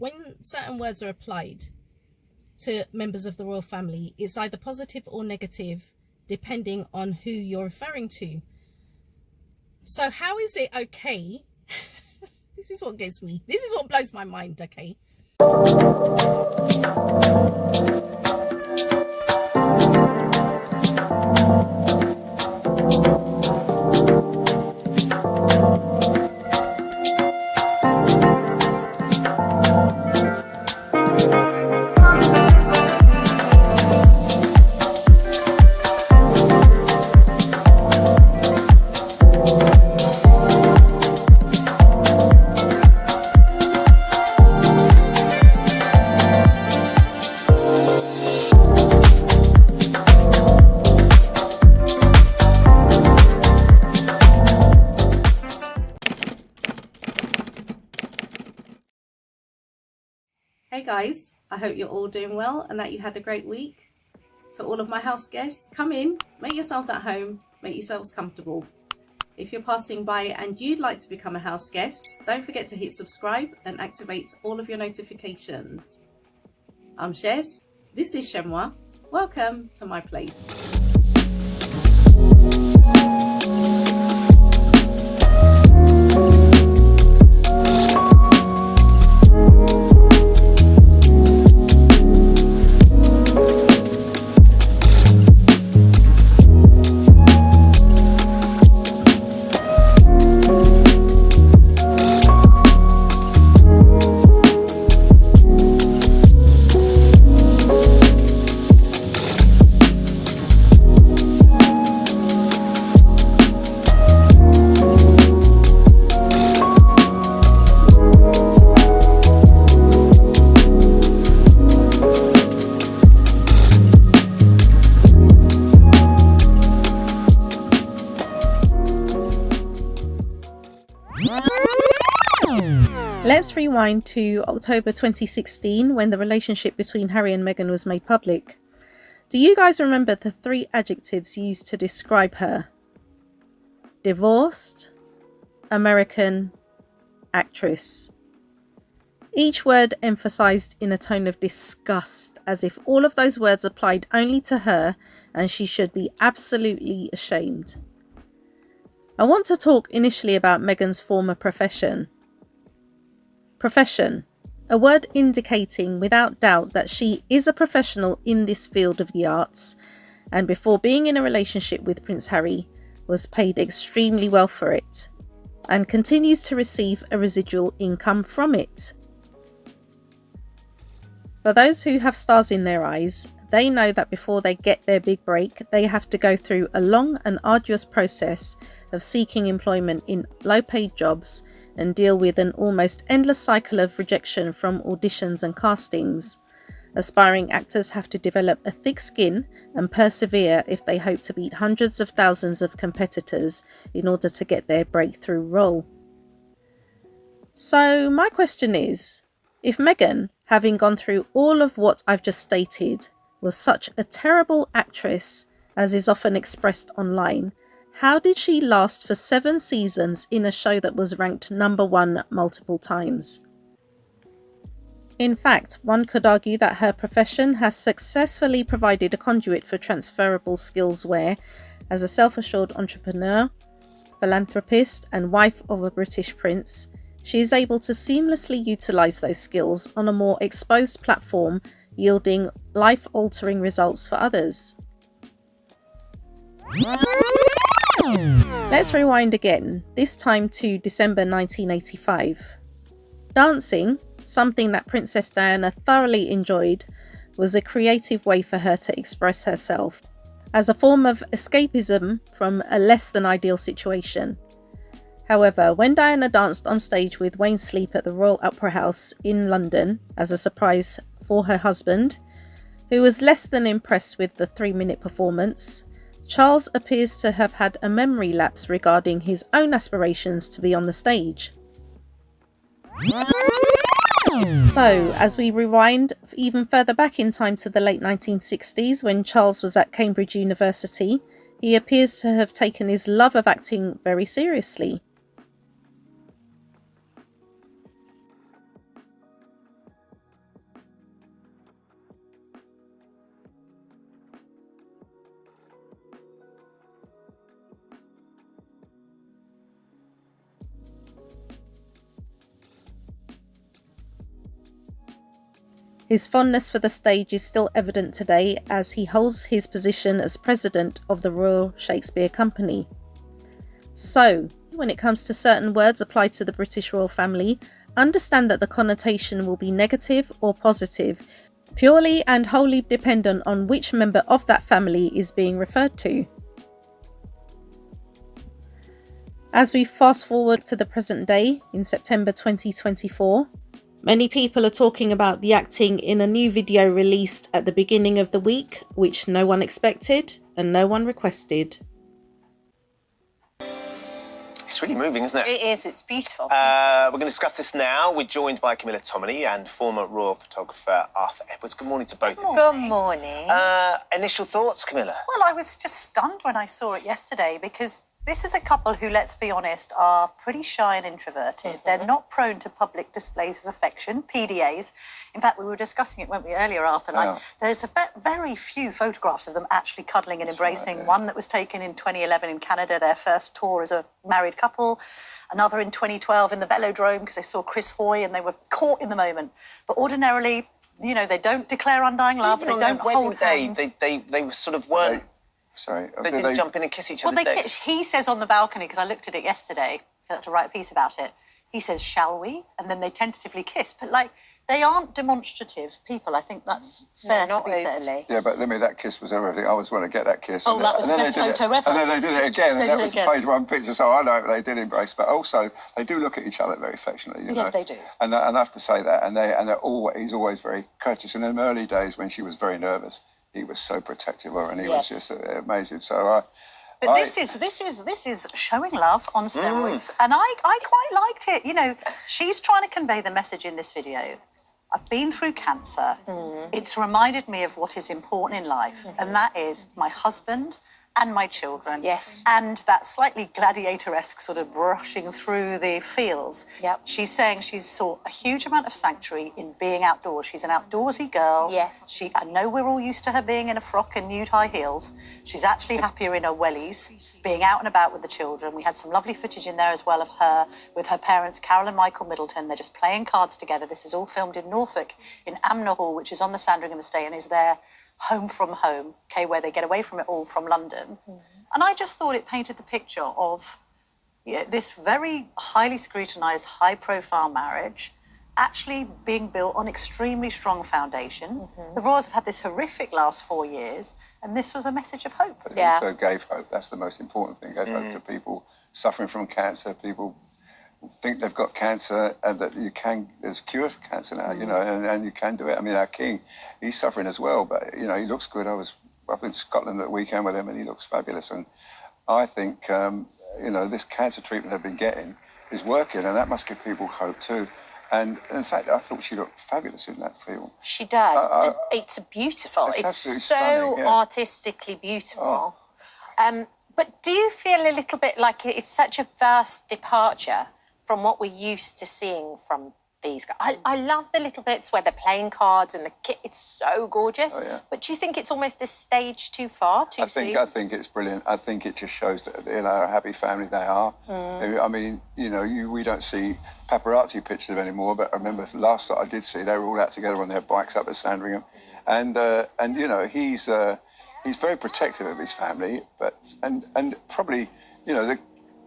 when certain words are applied to members of the royal family, it's either positive or negative, depending on who you're referring to. So how is it okay? This is what gets me. This is what blows my mind, okay? Hey guys, I hope you're all doing well and that you had a great week. To all of my house guests, come in, make yourselves at home, make yourselves comfortable. If you're passing by and you'd like to become a house guest, don't forget to hit subscribe and activate all of your notifications. I'm Chez, this is Chez M0i. Welcome to my place. Let's rewind to October 2016 when the relationship between Harry and Meghan was made public. Do you guys remember the 3 adjectives used to describe her? Divorced, American, actress. Each word emphasized in a tone of disgust, as if all of those words applied only to her and she should be absolutely ashamed. I want to talk initially about Meghan's former profession. Profession, a word indicating without doubt that she is a professional in this field of the arts, and before being in a relationship with Prince Harry was paid extremely well for it and continues to receive a residual income from it. For those who have stars in their eyes, they know that before they get their big break, they have to go through a long and arduous process of seeking employment in low-paid jobs and deal with an almost endless cycle of rejection from auditions and castings. Aspiring actors have to develop a thick skin and persevere if they hope to beat hundreds of thousands of competitors in order to get their breakthrough role. So my question is, if Meghan, having gone through all of what I've just stated, was such a terrible actress, as is often expressed online, how did she last for 7 seasons in a show that was ranked number 1 multiple times? In fact, one could argue that her profession has successfully provided a conduit for transferable skills where, as a self-assured entrepreneur, philanthropist and wife of a British prince, she is able to seamlessly utilise those skills on a more exposed platform, yielding life-altering results for others. Let's rewind again, this time to December 1985. Dancing, something that Princess Diana thoroughly enjoyed, was a creative way for her to express herself, as a form of escapism from a less than ideal situation. However, when Diana danced on stage with Wayne Sleep at the Royal Opera House in London as a surprise for her husband, who was less than impressed with the 3-minute performance, Charles appears to have had a memory lapse regarding his own aspirations to be on the stage. So, as we rewind even further back in time to the late 1960s when Charles was at Cambridge University, he appears to have taken his love of acting very seriously. His fondness for the stage is still evident today as he holds his position as president of the Royal Shakespeare Company. So, when it comes to certain words applied to the British royal family, understand that the connotation will be negative or positive, purely and wholly dependent on which member of that family is being referred to. As we fast forward to the present day, in September 2024, many people are talking about the acting in a new video released at the beginning of the week, which no one expected and no one requested. It's really moving, isn't it? It is, it's beautiful. We're going to discuss this now. We're joined by Camilla Tominey and former royal photographer Arthur Edwards. Good morning to both of you. Good morning. Initial thoughts, Camilla? Well, I was just stunned when I saw it yesterday because this is a couple who, let's be honest, are pretty shy and introverted. They're not prone to public displays of affection, PDAs. In fact, we were discussing it, weren't we, earlier, Arthur? Like, there's very few photographs of them actually cuddling and embracing. Right, yeah. One that was taken in 2011 in Canada, their first tour as a married couple. Another in 2012 in the Velodrome because they saw Chris Hoy and they were caught in the moment. But ordinarily, you know, they don't declare undying love. Even they don't hold hands. They sort of weren't... Sorry. They didn't jump in and kiss each other. Well, he says on the balcony, because I looked at it yesterday, I had to write a piece about it, he says, shall we? And then they tentatively kiss. But, like, they aren't demonstrative people. I think that's fair to be said. Yeah, but I mean, that kiss was everything. I always want to get that kiss. Oh, that was the best photo ever. And then they did it again, and that was page one picture. So I know they did embrace, but also they do look at each other very affectionately. You know? Yeah, they do. And I have to say that. And he's always very courteous. In the early days when she was very nervous, he was so protective of her, and he was just amazing. So But this is showing love on steroids, and I quite liked it. You know, she's trying to convey the message in this video. I've been through cancer. It's reminded me of what is important in life, and that is my husband and my children. Yes. And that slightly gladiator-esque sort of brushing through the fields. Yep. She's saying she's sought a huge amount of sanctuary in being outdoors. She's an outdoorsy girl. Yes. I know we're all used to her being in a frock and nude high heels. She's actually happier in her wellies, being out and about with the children. We had some lovely footage in there as well of her with her parents, Carol and Michael Middleton. They're just playing cards together. This is all filmed in Norfolk, in Amner Hall, which is on the Sandringham estate and is their home from home, okay, where they get away from it all from London. And I just thought it painted the picture of this very highly scrutinised, high-profile marriage actually being built on extremely strong foundations. The Royals have had this horrific last 4 years, and this was a message of hope. But it also gave hope. That's the most important thing. Gave hope to people suffering from cancer, people think they've got cancer and that there's a cure for cancer now, you know, and you can do it. I mean, our king, he's suffering as well, but, you know, he looks good. I was up in Scotland at the weekend with him and he looks fabulous. And I think, you know, this cancer treatment they've been getting is working, and that must give people hope too. And in fact, I thought she looked fabulous in that film. She does. It's beautiful. It's so stunning, artistically beautiful. But do you feel a little bit like it's such a vast departure from what we're used to seeing from these guys? I love the little bits where they're playing cards and the kit. It's so gorgeous. But do you think it's almost a stage too far, too soon? I think it's brilliant. I think it just shows that, you know, a happy family they are. I mean, you know, we don't see paparazzi pictures of anymore, but I remember last that I did see, they were all out together on their bikes up at Sandringham. And you know, he's very protective of his family, but and probably, you know, the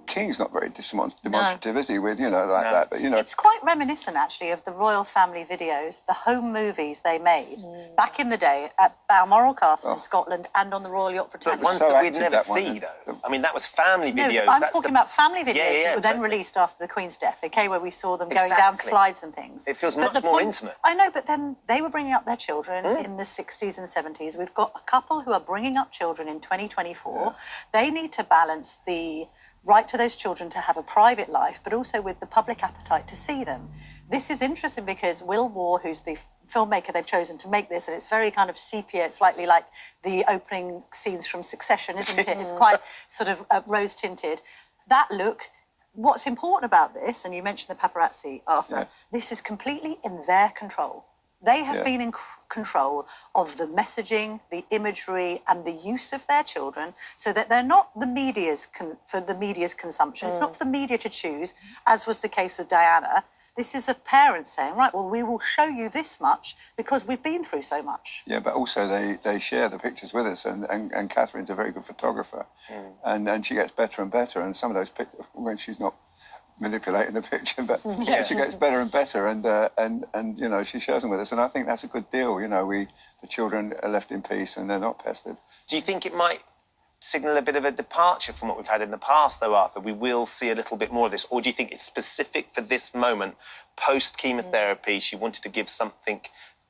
King's not very demonstrative, is he, with, you know, like that? But, you know, it's quite reminiscent, actually, of the royal family videos, the home movies they made back in the day at Balmoral Castle in Scotland and on the Royal Yacht Britannia. But ones that we'd never see, though. I mean, that was family videos. No, I'm talking about family videos that were then totally released after the Queen's death, okay, where we saw them going down slides and things. It feels much more intimate. I know, but then they were bringing up their children in the 60s and 70s. We've got a couple who are bringing up children in 2024. They need to balance the right to those children to have a private life, but also with the public appetite to see them. This is interesting because Will Waugh, who's the filmmaker they've chosen to make this, and it's very kind of sepia, slightly like the opening scenes from Succession, isn't it? It's quite sort of rose-tinted. That look, what's important about this, and you mentioned the paparazzi, Arthur, this is completely in their control. They have been in control of the messaging, the imagery, and the use of their children, so that they're not the media's for the media's consumption. It's not for the media to choose, as was the case with Diana. This is a parent saying, right, well, we will show you this much because we've been through so much. Yeah, but also they share the pictures with us, and Catherine's a very good photographer, and she gets better and better, and some of those pictures, when she's not manipulating the picture, but she gets better and better, and you know, she shares them with us, and I think that's a good deal. You know, the children are left in peace and they're not pestered. Do you think it might signal a bit of a departure from what we've had in the past, though, Arthur? We will see a little bit more of this, or do you think it's specific for this moment, post-chemotherapy? She wanted to give something,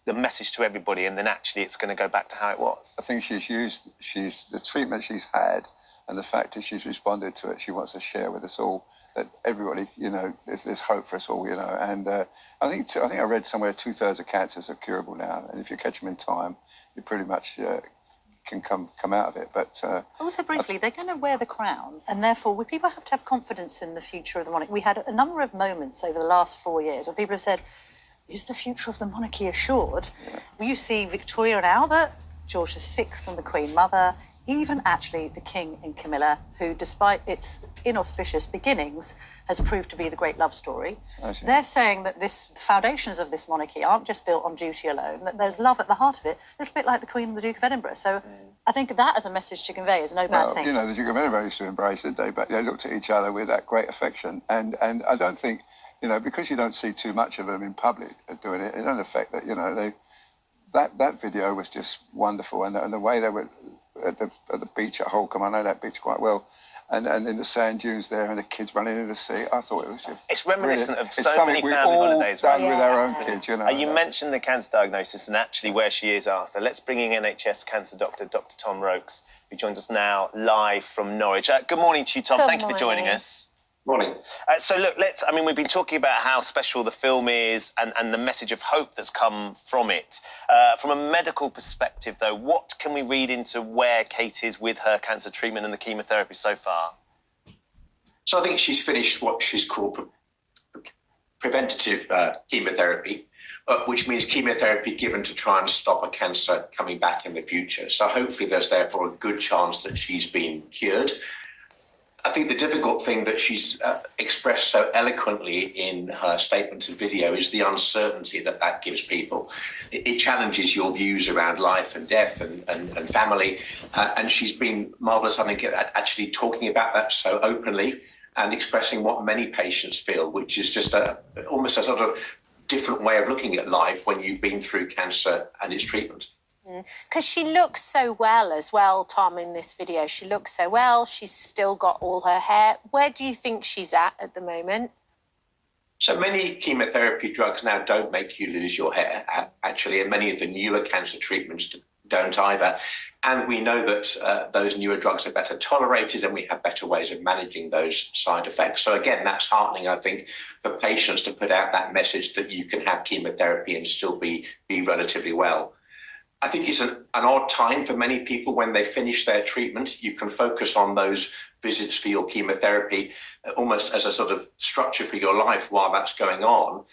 the message to everybody, and then actually it's going to go back to how it was? I think she's the treatment she's had, and the fact that she's responded to it, she wants to share with us all, that everybody, you know, there's hope for us all, you know. And I think I read somewhere 2/3 of cancers are curable now, and if you catch them in time, you pretty much can come out of it. But also briefly, they're going to wear the crown, and therefore people have to have confidence in the future of the monarchy. We had a number of moments over the last 4 years where people have said, is the future of the monarchy assured? You see Victoria and Albert, George VI and the Queen Mother, even actually the King and Camilla, who, despite its inauspicious beginnings, has proved to be the great love story. They're saying that the foundations of this monarchy aren't just built on duty alone, that there's love at the heart of it, a little bit like the Queen and the Duke of Edinburgh. So I think that as a message to convey is no bad thing. You know, the Duke of Edinburgh used to embrace it, but they looked at each other with that great affection. And I don't think, you know, because you don't see too much of them in public doing it, it don't affect that, you know, that video was just wonderful. And the way they were at the beach at Holcombe, I know that beach quite well, and in the sand dunes there, and the kids running in the sea, I thought it was just It's reminiscent of it's so many we've family all holidays. done Right? with our own kids, you know. You mentioned the cancer diagnosis and actually where she is, Arthur. Let's bring in NHS cancer doctor, Dr. Tom Rokes, who joins us now live from Norwich. Good morning to you, Tom. Thank you for joining us. Morning. So look, we've been talking about how special the film is and the message of hope that's come from it. From a medical perspective, though, what can we read into where Kate is with her cancer treatment and the chemotherapy so far? So I think she's finished what she's called preventative chemotherapy, which means chemotherapy given to try and stop a cancer coming back in the future. So hopefully there's therefore a good chance that she's been cured. I think the difficult thing that she's expressed so eloquently in her statement and video is the uncertainty that gives people. It challenges your views around life and death and family. And she's been marvellous, I think, at actually talking about that so openly and expressing what many patients feel, which is just almost a sort of different way of looking at life when you've been through cancer and its treatment. Because she looks so well as well, Tom, in this video. She looks so well. She's still got all her hair. Where do you think she's at the moment? So many chemotherapy drugs now don't make you lose your hair, actually, and many of the newer cancer treatments don't either. And we know that those newer drugs are better tolerated and we have better ways of managing those side effects. So again, that's heartening, I think, for patients to put out that message that you can have chemotherapy and still be relatively well. I think it's an odd time for many people when they finish their treatment. You can focus on those visits for your chemotherapy almost as a sort of structure for your life while that's going on.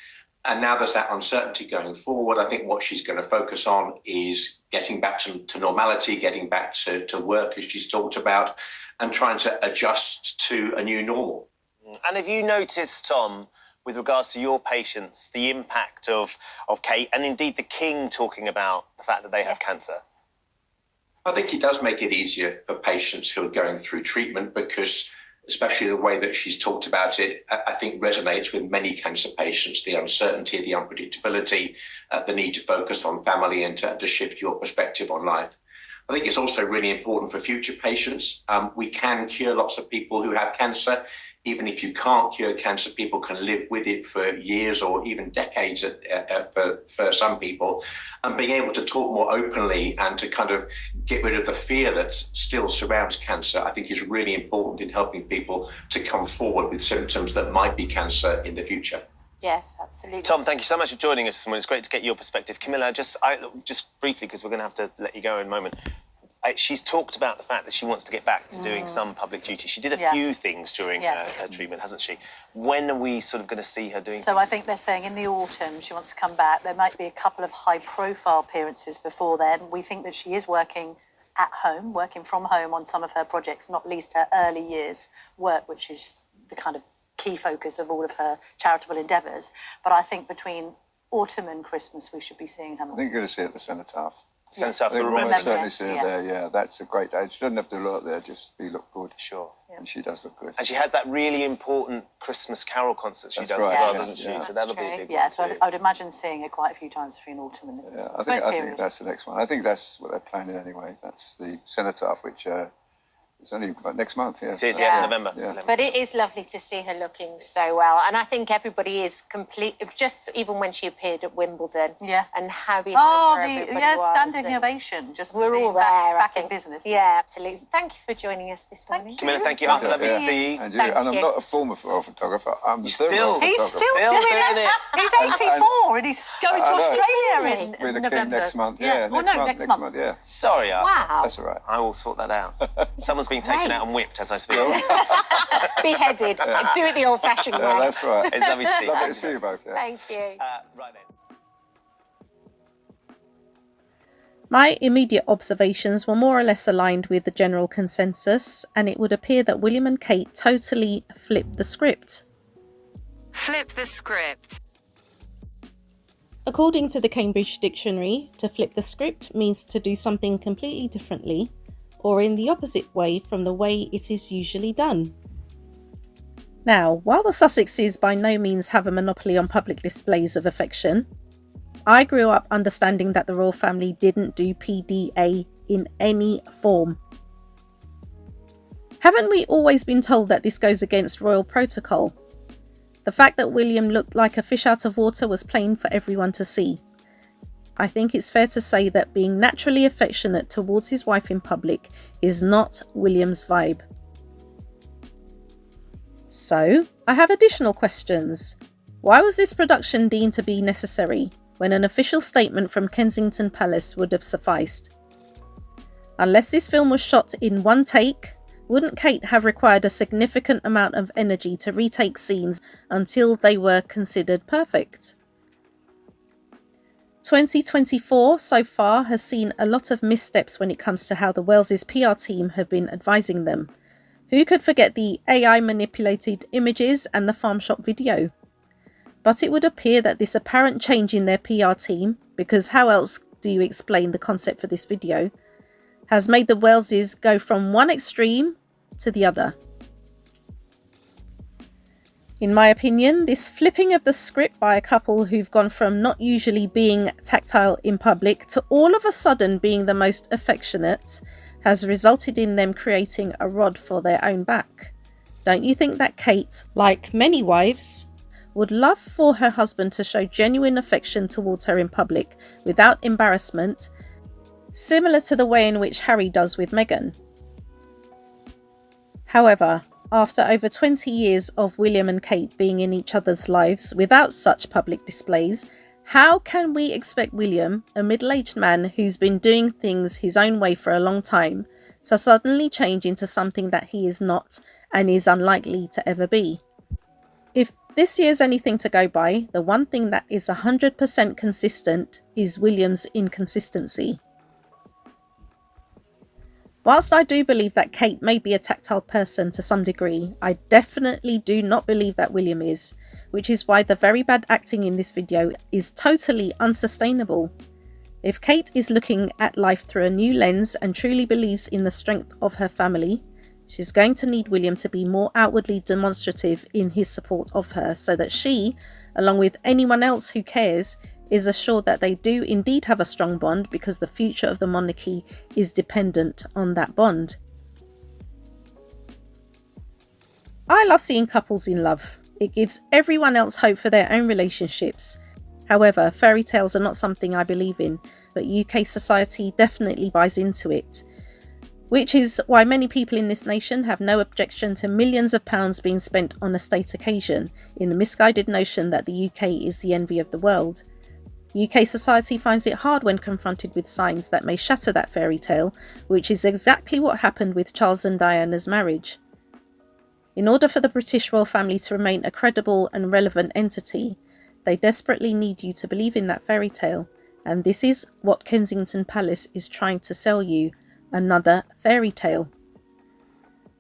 And now there's that uncertainty going forward. I think what she's going to focus on is getting back to normality, getting back to work, as she's talked about, and trying to adjust to a new normal. And have you noticed, Tom, with regards to your patients, the impact of Kate and indeed the King talking about the fact that they have cancer? I think it does make it easier for patients who are going through treatment because especially the way that she's talked about it, I think resonates with many cancer patients, the uncertainty, the unpredictability, the need to focus on family and to shift your perspective on life. I think it's also really important for future patients. We can cure lots of people who have cancer. Even if you can't cure cancer, people can live with it for years or even decades for some people. And being able to talk more openly and to kind of get rid of the fear that still surrounds cancer, I think is really important in helping people to come forward with symptoms that might be cancer in the future. Yes, absolutely. Tom, thank you so much for joining us this morning. It's great to get your perspective. Camilla, just briefly, because we're going to have to let you go in a moment. She's talked about the fact that she wants to get back to doing some public duty. She did a few things during her treatment, hasn't she? When are we sort of going to see her doing So I think they're saying in the autumn she wants to come back. There might be a couple of high-profile appearances before then. We think that she is working at home, working from home on some of her projects, not least her early years work, which is the kind of key focus of all of her charitable endeavours. But I think between autumn and Christmas, we should be seeing her more. I think you're going to see it at the cenotaph. Cenotaph, I think the we'll remembrance. certainly see her there, yeah. That's a great day. She doesn't have to look there, just look good. Sure. And she does look good. And she has that really important Christmas carol concert she That's does right, as well, yeah, doesn't she? yeah. So that'll be a big Yeah, one so too. I would imagine seeing her quite a few times between autumn and the Yeah, Christmas I period. think that's the next one. I think that's what they're planning anyway. That's the cenotaph, which it's only next month, yeah. It is, Yeah. November. Yeah. 11th. But it is lovely to see her looking so well. And I think everybody is complete, just even when she appeared at Wimbledon. Yeah. And how behind Oh, her everybody the was. standing and ovation. Just We're all being there, back I in think. business. Yeah, absolutely. Thank you for joining us this morning. Camilla, thank you. Lovely to see you. And, Thank and I'm you. not a former royal photographer. I'm the third still- royal He's photographer. still doing doing it. it. He's 84 and he's going to I know. Australia in With the November. king next month. Yeah, Well, next month, yeah. Sorry, Art. Wow. That's all right. I will sort that out. Someone's being taken out and Great. whipped as I speak. Beheaded. Do it the old-fashioned way. Yeah, that's right. It's lovely to see you. Lovely to see you both, yeah. Thank you. Right then. My immediate observations were more or less aligned with the general consensus, and it would appear that William and Kate totally flipped the script. Flip the script. According to the Cambridge Dictionary, to flip the script means to do something completely differently, or in the opposite way from the way it is usually done. Now, while the Sussexes by no means have a monopoly on public displays of affection, I grew up understanding that the royal family didn't do PDA in any form. Haven't we always been told that this goes against royal protocol? The fact that William looked like a fish out of water was plain for everyone to see. I think it's fair to say that being naturally affectionate towards his wife in public is not William's vibe. So, I have additional questions. Why was this production deemed to be necessary when an official statement from Kensington Palace would have sufficed? Unless this film was shot in one take, wouldn't Kate have required a significant amount of energy to retake scenes until they were considered perfect? 2024 so far has seen a lot of missteps when it comes to how the Wales' PR team have been advising them. Who could forget the AI manipulated images and the farm shop video? But it would appear that this apparent change in their PR team, because how else do you explain the concept for this video, has made the Waleses go from one extreme to the other. In my opinion, this flipping of the script by a couple who've gone from not usually being tactile in public to all of a sudden being the most affectionate has resulted in them creating a rod for their own back. Don't you think that Kate, like many wives, would love for her husband to show genuine affection towards her in public without embarrassment, similar to the way in which Harry does with Meghan? However, after over 20 years of William and Kate being in each other's lives without such public displays, how can we expect William, a middle-aged man who's been doing things his own way for a long time, to suddenly change into something that he is not and is unlikely to ever be? If this year's anything to go by, the one thing that is 100% consistent is William's inconsistency. Whilst I do believe that Kate may be a tactile person to some degree, I definitely do not believe that William is, which is why the very bad acting in this video is totally unsustainable. If Kate is looking at life through a new lens and truly believes in the strength of her family, she's going to need William to be more outwardly demonstrative in his support of her so that she, along with anyone else who cares, is assured that they do indeed have a strong bond because the future of the monarchy is dependent on that bond. I love seeing couples in love. It gives everyone else hope for their own relationships. However, fairy tales are not something I believe in, but UK society definitely buys into it. Which is why many people in this nation have no objection to millions of pounds being spent on a state occasion in the misguided notion that the UK is the envy of the world. UK society finds it hard when confronted with signs that may shatter that fairy tale, which is exactly what happened with Charles and Diana's marriage. In order for the British royal family to remain a credible and relevant entity, they desperately need you to believe in that fairy tale, and this is what Kensington Palace is trying to sell you, another fairy tale.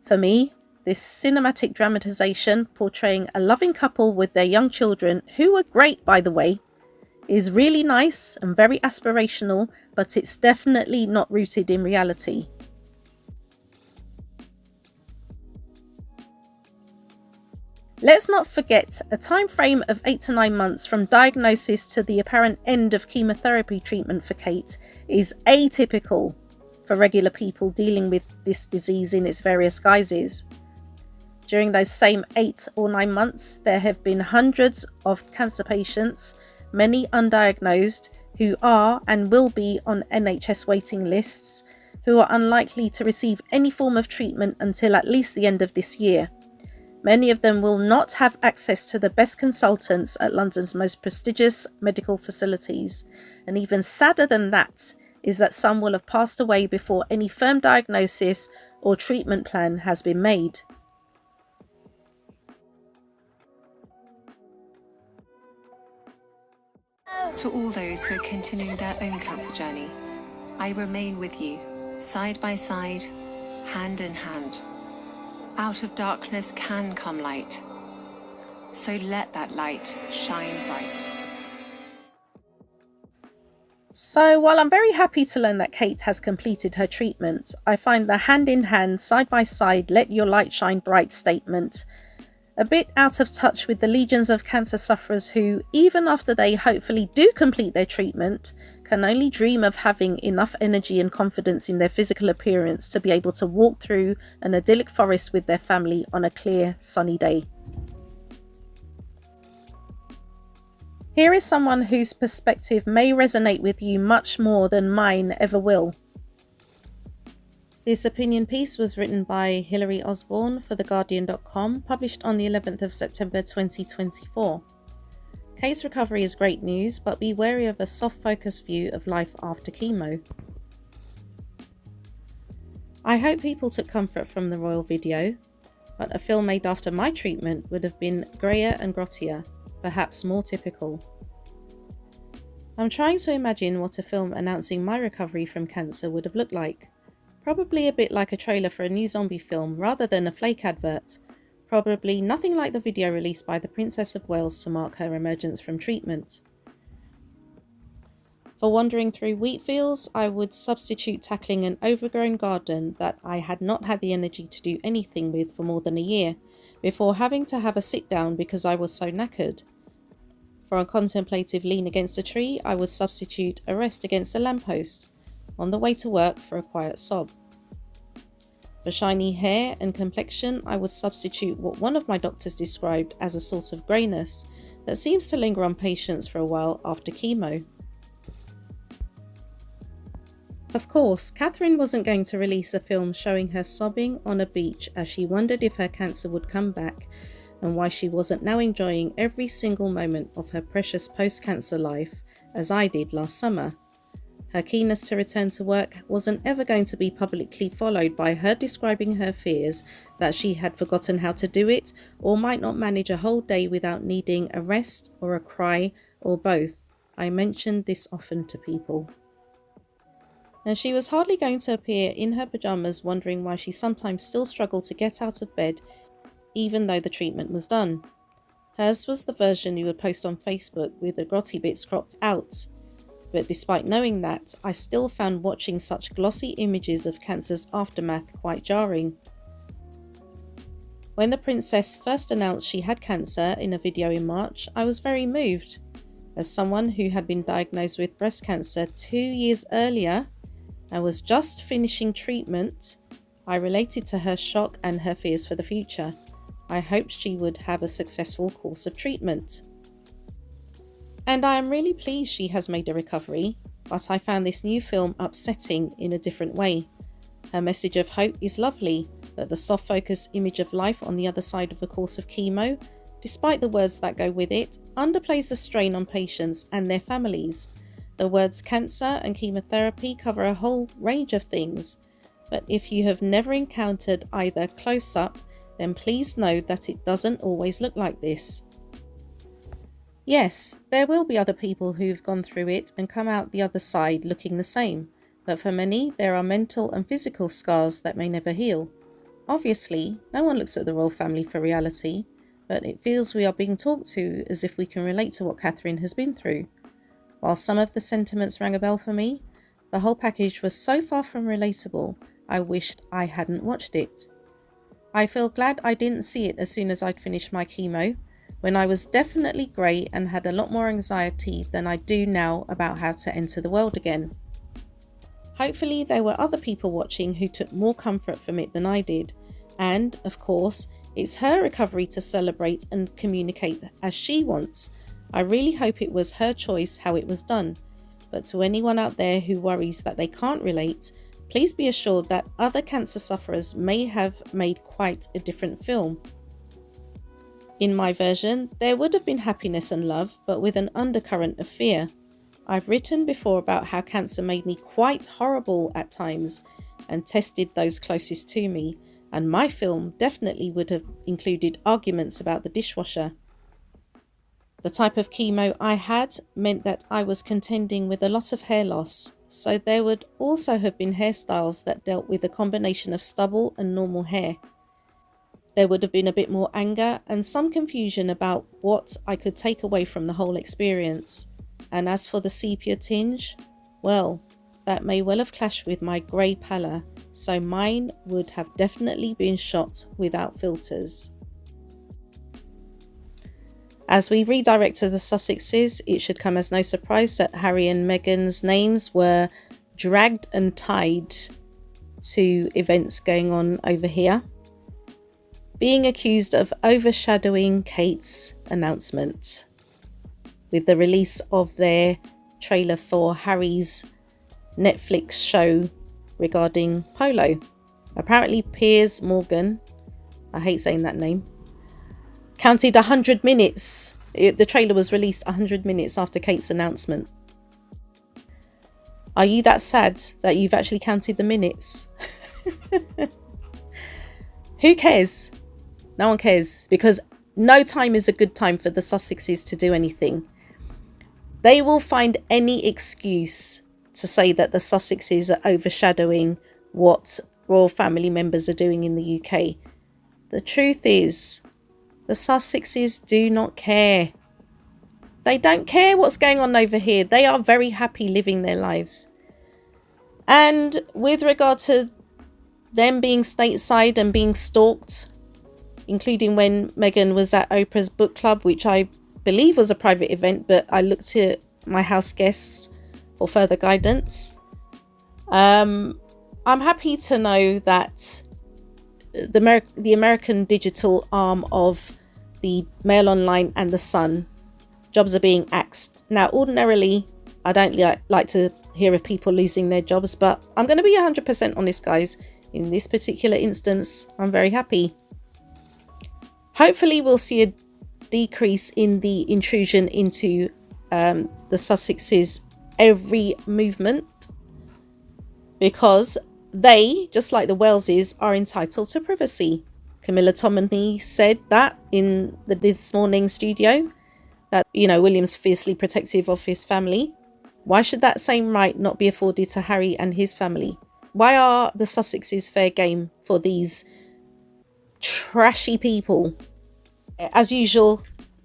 For me, This cinematic dramatization portraying a loving couple with their young children, who were great by the way, is really nice and very aspirational, but it's definitely not rooted in reality. Let's not forget, a time frame of 8 to 9 months from diagnosis to the apparent end of chemotherapy treatment for Kate is atypical for regular people dealing with this disease in its various guises. During those same 8 or 9 months, there have been hundreds of cancer patients, many undiagnosed, who are and will be on NHS waiting lists, who are unlikely to receive any form of treatment until at least the end of this year. Many of them will not have access to the best consultants at London's most prestigious medical facilities. And even sadder than that is that some will have passed away before any firm diagnosis or treatment plan has been made. To all those who are continuing their own cancer journey, I remain with you, side by side, hand in hand. Out of darkness can come light, so let that light shine bright. So while I'm very happy to learn that Kate has completed her treatment, I find the hand in hand, side by side, let your light shine bright statement a bit out of touch with the legions of cancer sufferers who, even after they hopefully do complete their treatment, can only dream of having enough energy and confidence in their physical appearance to be able to walk through an idyllic forest with their family on a clear, sunny day. Here is someone whose perspective may resonate with you much more than mine ever will. This opinion piece was written by Hilary Osborne for TheGuardian.com, published on the 11th of September 2024. Kate's recovery is great news, but be wary of a soft-focused view of life after chemo. I hope people took comfort from the royal video, but a film made after my treatment would have been greyer and grottier, perhaps more typical. I'm trying to imagine what a film announcing my recovery from cancer would have looked like. Probably a bit like a trailer for a new zombie film rather than a flake advert. Probably nothing like the video released by the Princess of Wales to mark her emergence from treatment. For wandering through wheat fields, I would substitute tackling an overgrown garden that I had not had the energy to do anything with for more than a year, before having to have a sit down because I was so knackered. For a contemplative lean against a tree, I would substitute a rest against a lamppost, on the way to work for a quiet sob. For shiny hair and complexion, I would substitute what one of my doctors described as a sort of greyness that seems to linger on patients for a while after chemo. Of course, Catherine wasn't going to release a film showing her sobbing on a beach as she wondered if her cancer would come back and why she wasn't now enjoying every single moment of her precious post-cancer life as I did last summer. Her keenness to return to work wasn't ever going to be publicly followed by her describing her fears that she had forgotten how to do it or might not manage a whole day without needing a rest or a cry or both. I mentioned this often to people. And she was hardly going to appear in her pyjamas wondering why she sometimes still struggled to get out of bed even though the treatment was done. Hers was the version you would post on Facebook with the grotty bits cropped out. But despite knowing that, I still found watching such glossy images of cancer's aftermath quite jarring. When the princess first announced she had cancer in a video in March, I was very moved. As someone who had been diagnosed with breast cancer 2 years earlier and was just finishing treatment, I related to her shock and her fears for the future. I hoped she would have a successful course of treatment. And I am really pleased she has made a recovery, but I found this new film upsetting in a different way. Her message of hope is lovely, but the soft focus image of life on the other side of the course of chemo, despite the words that go with it, underplays the strain on patients and their families. The words cancer and chemotherapy cover a whole range of things, but if you have never encountered either close up, then please know that it doesn't always look like this. Yes, there will be other people who've gone through it and come out the other side looking the same, but for many there are mental and physical scars that may never heal. Obviously, no one looks at the royal family for reality, but it feels we are being talked to as if we can relate to what Catherine has been through. While some of the sentiments rang a bell for me, the whole package was so far from relatable, I wished I hadn't watched it. I feel glad I didn't see it as soon as I'd finished my chemo, when I was definitely grey and had a lot more anxiety than I do now about how to enter the world again. Hopefully there were other people watching who took more comfort from it than I did, and, of course, it's her recovery to celebrate and communicate as she wants. I really hope it was her choice how it was done, but to anyone out there who worries that they can't relate, please be assured that other cancer sufferers may have made quite a different film. In my version, there would have been happiness and love, but with an undercurrent of fear. I've written before about how cancer made me quite horrible at times and tested those closest to me, and my film definitely would have included arguments about the dishwasher. The type of chemo I had meant that I was contending with a lot of hair loss, so there would also have been hairstyles that dealt with a combination of stubble and normal hair. There would have been a bit more anger and some confusion about what I could take away from the whole experience. And as for the sepia tinge, well, that may well have clashed with my grey pallor, so mine would have definitely been shot without filters. As we redirect to the Sussexes, it should come as no surprise that Harry and Meghan's names were dragged and tied to events going on over here, being accused of overshadowing Kate's announcement with the release of their trailer for Harry's Netflix show regarding polo. Apparently Piers Morgan, I hate saying that name, counted 100 minutes. The trailer was released 100 minutes after Kate's announcement. Are you that sad that you've actually counted the minutes? Who cares? No one cares, because no time is a good time for the Sussexes to do anything. They will find any excuse to say that the Sussexes are overshadowing what royal family members are doing in the UK. The truth is, the Sussexes do not care. They don't care what's going on over here. They are very happy living their lives. And with regard to them being stateside and being stalked, including when Meghan was at Oprah's book club, which I believe was a private event, but I looked to my house guests for further guidance. I'm happy to know that the American digital arm of the Mail Online and the Sun jobs are being axed. Now, ordinarily, I don't like to hear of people losing their jobs, but I'm going to be 100% honest, guys. In this particular instance, I'm very happy. Hopefully, we'll see a decrease in the intrusion into the Sussexes' every movement, because they, just like the Waleses, are entitled to privacy. Camilla Tominey said that in the This Morning studio, that, you know, William's fiercely protective of his family. Why should that same right not be afforded to Harry and his family? Why are the Sussexes fair game for these trashy people? As usual,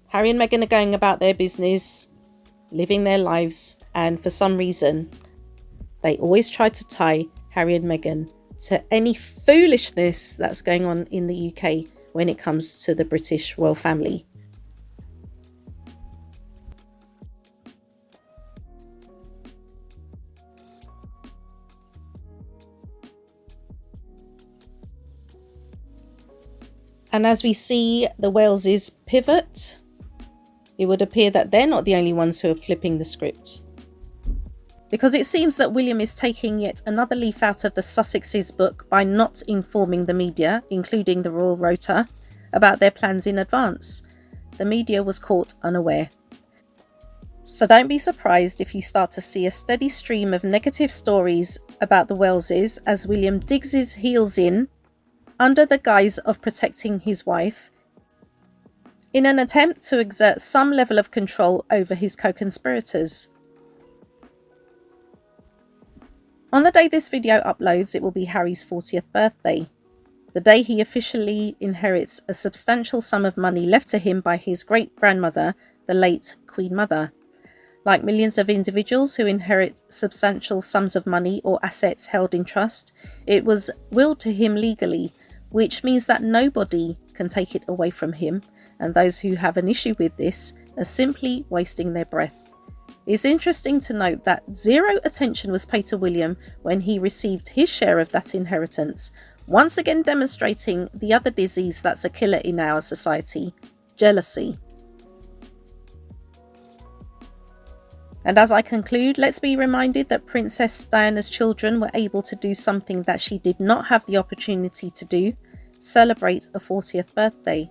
Harry and Meghan are going about their business, living their lives, and for some reason, they always try to tie Harry and Meghan to any foolishness that's going on in the UK when it comes to the British royal family. And as we see the Waleses pivot, it would appear that they're not the only ones who are flipping the script. Because it seems that William is taking yet another leaf out of the Sussexes' book by not informing the media, including the Royal Rota, about their plans in advance. The media was caught unaware. So don't be surprised if you start to see a steady stream of negative stories about the Waleses as William digs his heels in under the guise of protecting his wife, in an attempt to exert some level of control over his co-conspirators. On the day this video uploads, it will be Harry's 40th birthday. the day he officially inherits a substantial sum of money left to him by his great-grandmother, the late Queen Mother. Like millions of individuals who inherit substantial sums of money or assets held in trust, it was willed to him legally, which means that nobody can take it away from him, and those who have an issue with this are simply wasting their breath. It's interesting to note that zero attention was paid to William when he received his share of that inheritance, once again demonstrating the other disease that's a killer in our society: jealousy. And as I conclude, let's be reminded that Princess Diana's children were able to do something that she did not have the opportunity to do: celebrate a 40th birthday.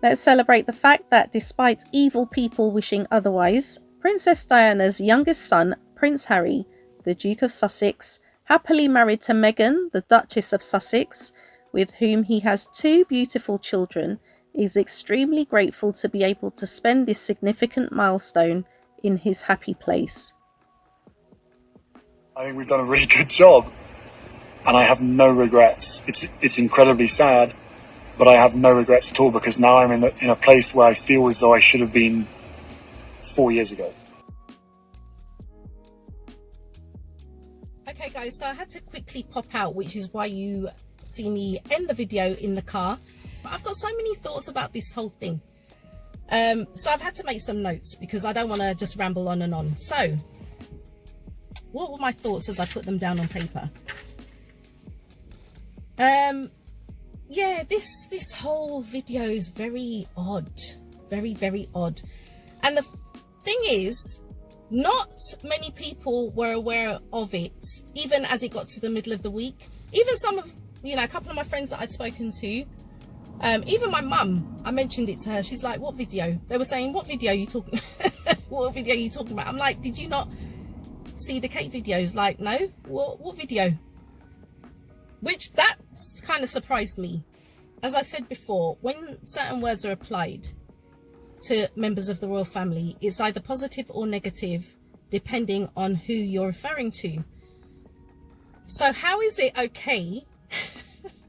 Let's celebrate the fact that despite evil people wishing otherwise, Princess Diana's youngest son, Prince Harry, the Duke of Sussex, happily married to Meghan, the Duchess of Sussex, with whom he has 2 beautiful children, is extremely grateful to be able to spend this significant milestone in his happy place. I think we've done a really good job, and I have no regrets. It's incredibly sad, but I have no regrets at all, because now I'm in a place where I feel as though I should have been 4 years ago. Okay guys, so I had to quickly pop out, which is why you see me end the video in the car. But I've got so many thoughts about this whole thing. So I've had to make some notes because I don't want to just ramble on and on. So, what were my thoughts as I put them down on paper? Yeah, this whole video is very odd. Very, very odd. And the thing is, not many people were aware of it, even as it got to the middle of the week. Even some of, a couple of my friends that I'd spoken to, even my mum, I mentioned it to her. She's like, what video? They were saying, what video are you talking what video are you talking about? I'm like, did you not see the Kate videos? Like, no? What video? Which, that kind of surprised me. As I said before, when certain words are applied to members of the royal family, it's either positive or negative, depending on who you're referring to. So how is it okay?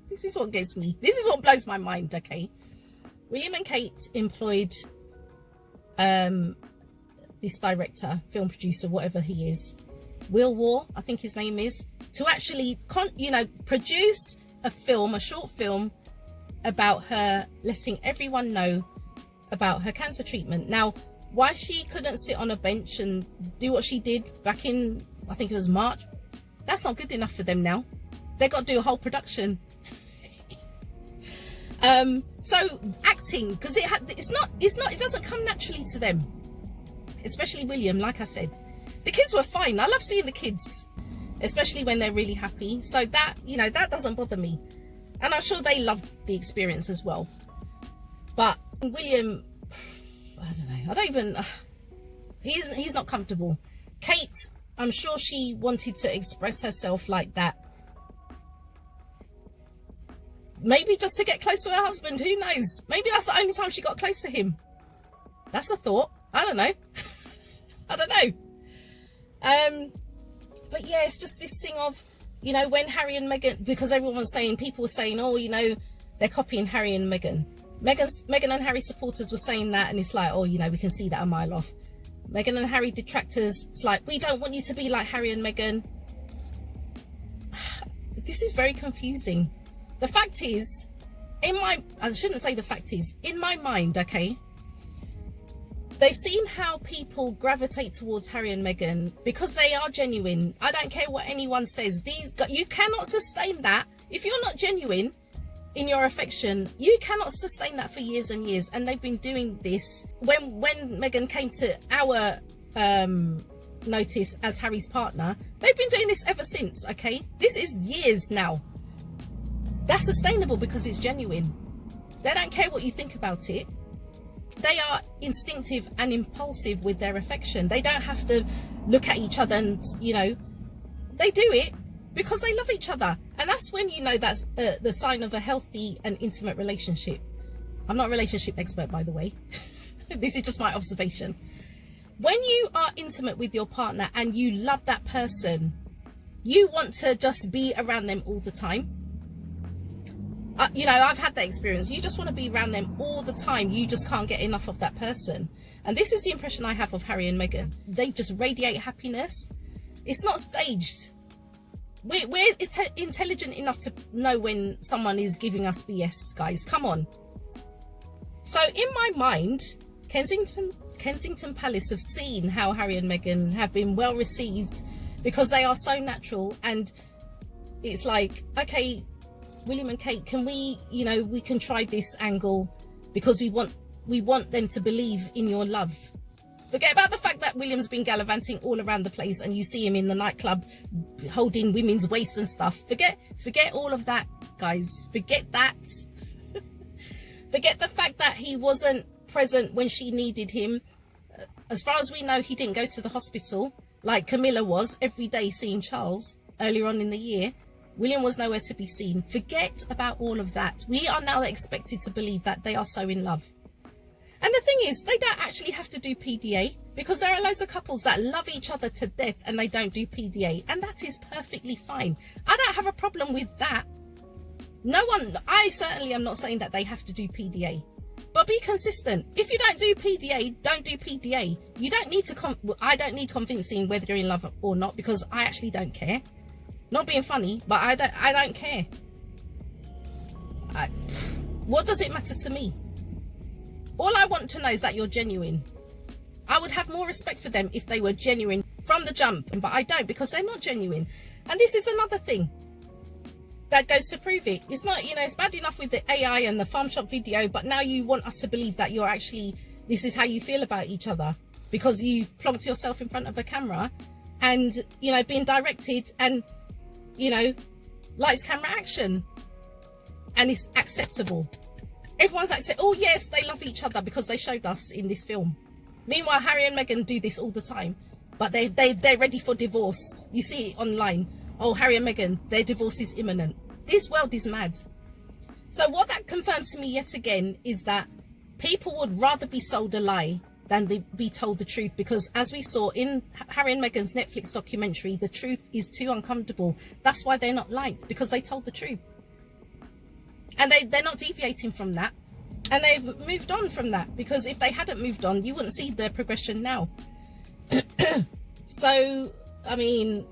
This is what gets me. This is what blows my mind, okay? William and Kate employed this director, film producer, whatever he is, Will War, I think his name is, to actually, produce a film, a short film about her, letting everyone know about her cancer treatment. Now, why she couldn't sit on a bench and do what she did back in, I think it was March, that's not good enough for them now. They got to do a whole production. So acting, because it doesn't come naturally to them, especially William. Like I said, the kids were fine. I love seeing the kids, especially when they're really happy. So that, that doesn't bother me, and I'm sure they loved the experience as well. But William, I don't even, he's not comfortable. Kate, I'm sure she wanted to express herself like that. Maybe just to get close to her husband, who knows? Maybe that's the only time she got close to him. That's a thought. I don't know. I don't know. But yeah, it's just this thing of, when Harry and Meghan, because people were saying, oh, they're copying Harry and Meghan. Meghan and Harry supporters were saying that, and it's like, oh, we can see that a mile off. Meghan and Harry detractors, it's like, we don't want you to be like Harry and Meghan. This is very confusing. The fact is, in my mind, okay, they've seen how people gravitate towards Harry and Meghan because they are genuine. I don't care what anyone says. You cannot sustain that. If you're not genuine in your affection, you cannot sustain that for years and years. And they've been doing this. When Meghan came to our notice as Harry's partner, they've been doing this ever since, okay? This is years now. That's sustainable because it's genuine. They don't care what you think about it. They are instinctive and impulsive with their affection. They don't have to look at each other and, they do it because they love each other. And that's when that's the sign of a healthy and intimate relationship. I'm not a relationship expert, by the way. This is just my observation. When you are intimate with your partner and you love that person, you want to just be around them all the time. You know, I've had that experience. You just want to be around them all the time. You just can't get enough of that person. And this is the impression I have of Harry and Meghan. They just radiate happiness. It's not staged. We're intelligent enough to know when someone is giving us BS, guys. Come on. So in my mind, Kensington Palace have seen how Harry and Meghan have been well received because they are so natural. And it's like, okay, William and Kate, can we, you know, we can try this angle because we want them to believe in your love. Forget about the fact that William's been gallivanting all around the place and you see him in the nightclub holding women's waists and stuff. Forget all of that, guys. Forget that. Forget the fact that he wasn't present when she needed him. As far as we know, he didn't go to the hospital like Camilla was every day seeing Charles earlier on in the year. William was nowhere to be seen. Forget about all of that. We are now expected to believe that they are so in love. And the thing is, they don't actually have to do PDA because there are loads of couples that love each other to death and they don't do PDA. And that is perfectly fine. I don't have a problem with that. No one, I certainly am not saying that they have to do PDA. But be consistent. If you don't do PDA, don't do PDA. You don't need to, I don't need convincing whether you're in love or not because I actually don't care. Not being funny, but I don't care. What does it matter to me? All I want to know is that you're genuine. I would have more respect for them if they were genuine from the jump, but I don't because they're not genuine. And this is another thing that goes to prove it. It's not, you know, it's bad enough with the AI and the farm shop video, but now you want us to believe that you're actually, this is how you feel about each other because you've plonked yourself in front of a camera and, you know, being directed and, you know, lights, camera, action. And it's acceptable. Everyone's like, oh yes, they love each other because they showed us in this film. Meanwhile, Harry and Meghan do this all the time, but they're ready for divorce. You see it online. Oh, Harry and Meghan, their divorce is imminent. This world is mad. So what that confirms to me yet again is that people would rather be sold a lie than be told the truth, because as we saw in Harry and Meghan's Netflix documentary, the truth is too uncomfortable. That's why they're not liked, because they told the truth. And they're not deviating from that. And they've moved on from that, because if they hadn't moved on, you wouldn't see their progression now. So, I mean,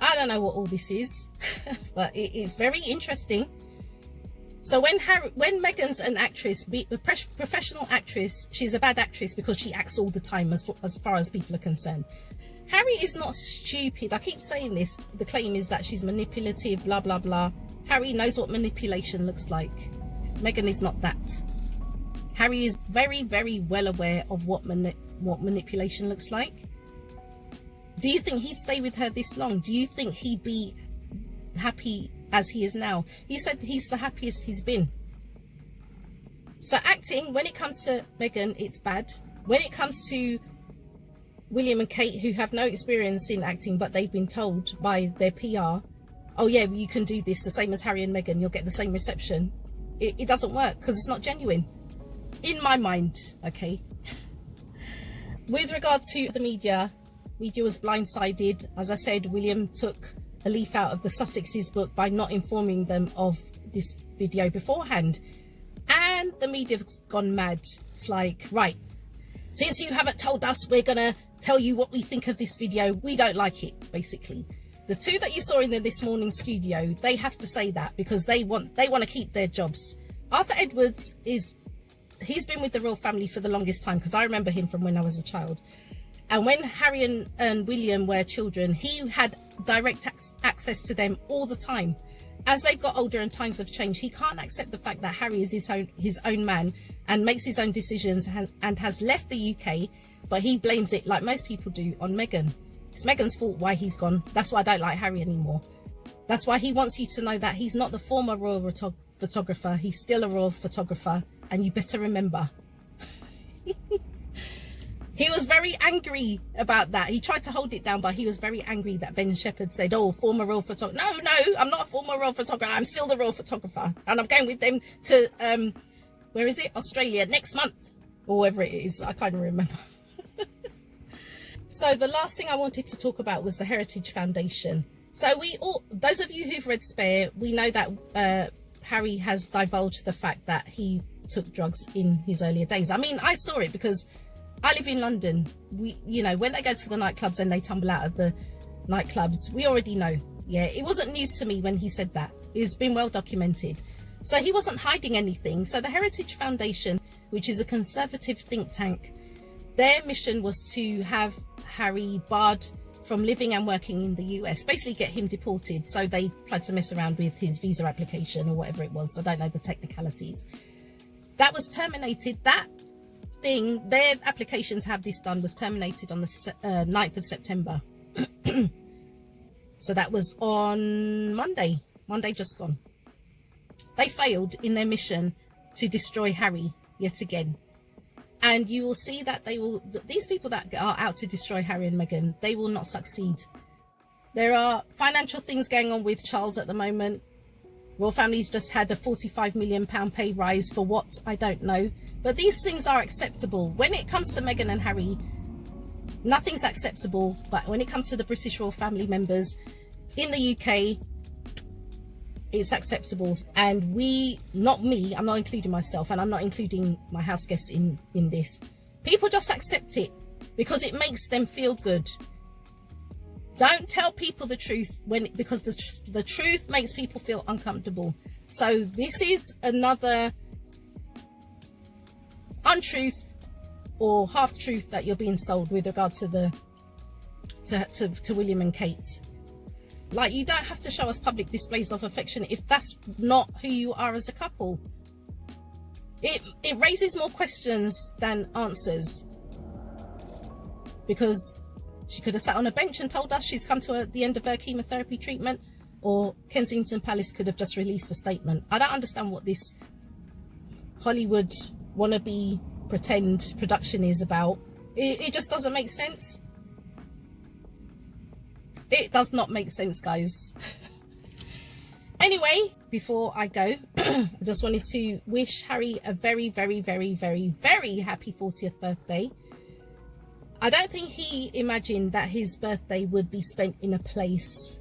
I don't know what all this is, but it's very interesting. So when Meghan's an actress, a professional actress, she's a bad actress because she acts all the time as far as people are concerned. Harry is not stupid. I keep saying this. The claim is that she's manipulative, blah, blah, blah. Harry knows what manipulation looks like. Meghan is not that. Harry is very, very well aware of what manipulation looks like. Do you think he'd stay with her this long? Do you think he'd be happy as he is now? He said he's the happiest he's been. So acting, when it comes to Meghan, it's bad. When it comes to William and Kate, who have no experience in acting, but they've been told by their PR, oh yeah, you can do this the same as Harry and Meghan, you'll get the same reception. It doesn't work because it's not genuine. In my mind, okay? With regard to the media was blindsided. As I said, William took a leaf out of the Sussexes book by not informing them of this video beforehand. And the media's gone mad. It's like, right, since you haven't told us, we're gonna tell you what we think of this video. We don't like it, basically. The two that you saw in This Morning studio, they have to say that because they want to keep their jobs. Arthur Edwards he's been with the royal family for the longest time, because I remember him from when I was a child. And when Harry and William were children, he had direct access to them all the time. As they've got older and times have changed, he can't accept the fact that Harry is his own man and makes his own decisions and has left the UK, but he blames it, like most people do, on Meghan. It's Meghan's fault why he's gone. That's why I don't like Harry anymore. That's why he wants you to know that he's not the former royal photographer. He's still a royal photographer, and you better remember. He was very angry about that. He tried to hold it down, but he was very angry that Ben Shepherd said, oh, former royal photographer. No, I'm not a former royal photographer. I'm still the royal photographer. And I'm going with them to, where is it? Australia next month, or wherever it is. I can't remember. So the last thing I wanted to talk about was the Heritage Foundation. So those of you who've read Spare, we know that Harry has divulged the fact that he took drugs in his earlier days. I mean, I saw it because I live in London. You know, when they go to the nightclubs and they tumble out of the nightclubs, we already know. Yeah, it wasn't news to me when he said that. It's been well documented. So he wasn't hiding anything. So the Heritage Foundation, which is a conservative think tank, their mission was to have Harry barred from living and working in the US, basically get him deported. So they tried to mess around with his visa application or whatever it was. I don't know the technicalities. That was terminated. That thing, their applications have this done, was terminated on the 9th of September. So that was on Monday just gone. They failed in their mission to destroy Harry yet again. And you will see that these people that are out to destroy Harry and Meghan, they will not succeed. There are financial things going on with Charles at the moment. Royal family's just had a £45 million pay rise for what? I don't know. But these things are acceptable. When it comes to Meghan and Harry, nothing's acceptable. But when it comes to the British royal family members in the UK, it's acceptable. And we, not me, I'm not including myself, and I'm not including my house guests in this. People just accept it because it makes them feel good. Don't tell people the truth because the truth makes people feel uncomfortable. So this is another untruth or half truth that you're being sold with regard to to William and Kate. Like, you don't have to show us public displays of affection if that's not who you are as a couple. It raises more questions than answers, because she could have sat on a bench and told us she's come to the end of her chemotherapy treatment, or Kensington Palace could have just released a statement. I don't understand what this Hollywood wannabe pretend production is about. It just doesn't make sense. It does not make sense, guys. Anyway, before I go, I just wanted to wish Harry a very, very, very, very, very happy 40th birthday. I don't think he imagined that his birthday would be spent in a place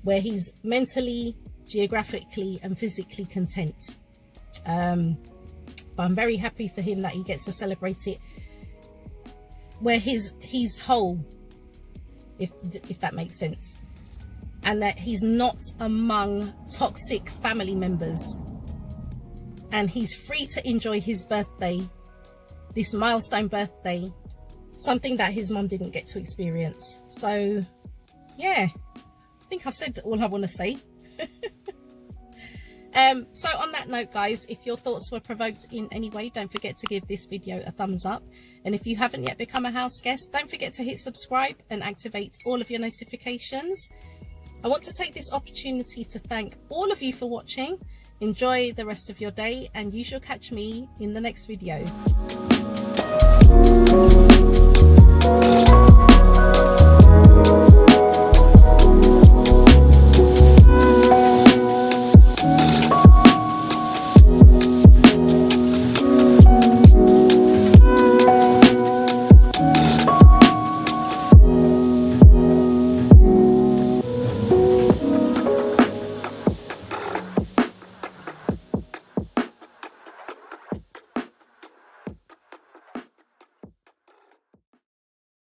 where he's mentally, geographically and physically content. But I'm very happy for him that he gets to celebrate it where he's whole, if that makes sense, and that he's not among toxic family members, and he's free to enjoy his birthday, this milestone birthday, something that his mum didn't get to experience. So yeah, I think I've said all I want to say. So on that note, guys, if your thoughts were provoked in any way, don't forget to give this video a thumbs up. And if you haven't yet become a house guest, don't forget to hit subscribe and activate all of your notifications. I want to take this opportunity to thank all of you for watching. Enjoy the rest of your day, and you shall catch me in the next video.